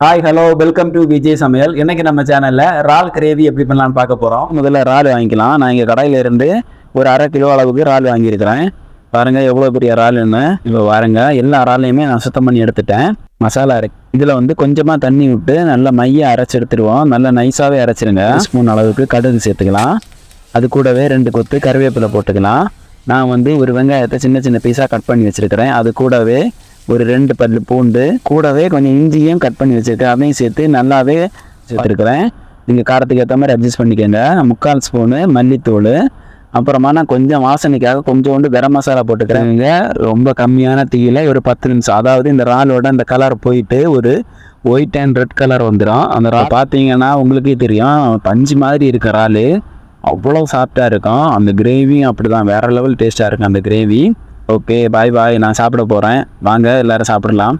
Hi hello welcome to Vijay சமையல். இன்னைக்கு நம்ம சேனல்ல இறால் கிரேவி எப்படி பண்ணலாம்னு பார்க்க போறோம். முதல்ல இறால் வாங்கிக்கலாம். நான் இங்கே கடையில இருந்து ஒரு 1/2 கிலோ அளவுக்கு இறால் வாங்கியிருக்கிறேன். பாருங்க எவ்வளோ பெரிய இறால்னு. இப்போ பாருங்க எல்லா இறாலையுமே நான் சுத்தம் பண்ணி எடுத்துட்டேன். மசாலா இருக்கு. இதில் வந்து கொஞ்சமாக தண்ணி விட்டு நல்லா மைய அரைச்சி எடுத்துருவோம். நல்லா நைஸாகவே அரைச்சிருங்க. ஸ்பூன் அளவுக்கு கடுகு சேர்த்துக்கலாம். அது கூடவே 2 கொத்து கருவேப்பிலை போட்டுக்கலாம். நான் வந்து ஒரு வெங்காயத்தை சின்ன சின்ன பீஸாக கட் பண்ணி வச்சுருக்கிறேன். அது கூடவே ஒரு 2 பல்லு பூண்டு, கூடவே கொஞ்சம் இஞ்சியும் கட் பண்ணி வச்சுருக்கேன். அதையும் சேர்த்து நல்லாவே சேர்த்துருக்குறேன். நீங்கள் காரத்துக்கு ஏற்ற மாதிரி அட்ஜஸ்ட் பண்ணிக்கோங்க. 3/4 ஸ்பூனு மல்லித்தூள், அப்புறமா நான் கொஞ்சம் வாசனைக்காக கொஞ்சோண்டு கரம் மசாலா போட்டுக்கிறேங்க. ரொம்ப கம்மியான தீயில ஒரு 10 நிமிஷம், அதாவது இந்த இறாலோட அந்த கலர் போயிட்டு ஒரு ஒயிட் அண்ட் ரெட் கலர் வந்துடும். அந்த இறால் பார்த்தீங்கன்னா உங்களுக்கே தெரியும், பஞ்சு மாதிரி இருக்க இறால் அவ்வளோ சாஃப்டாக இருக்கும். அந்த கிரேவியும் அப்படி தான், வேறு லெவல் டேஸ்ட்டாக இருக்கும் அந்த கிரேவி. ஓகே பாய் பாய், நான் சாப்பிட போகிறேன். வாங்க எல்லோரும் சாப்பிடலாம்.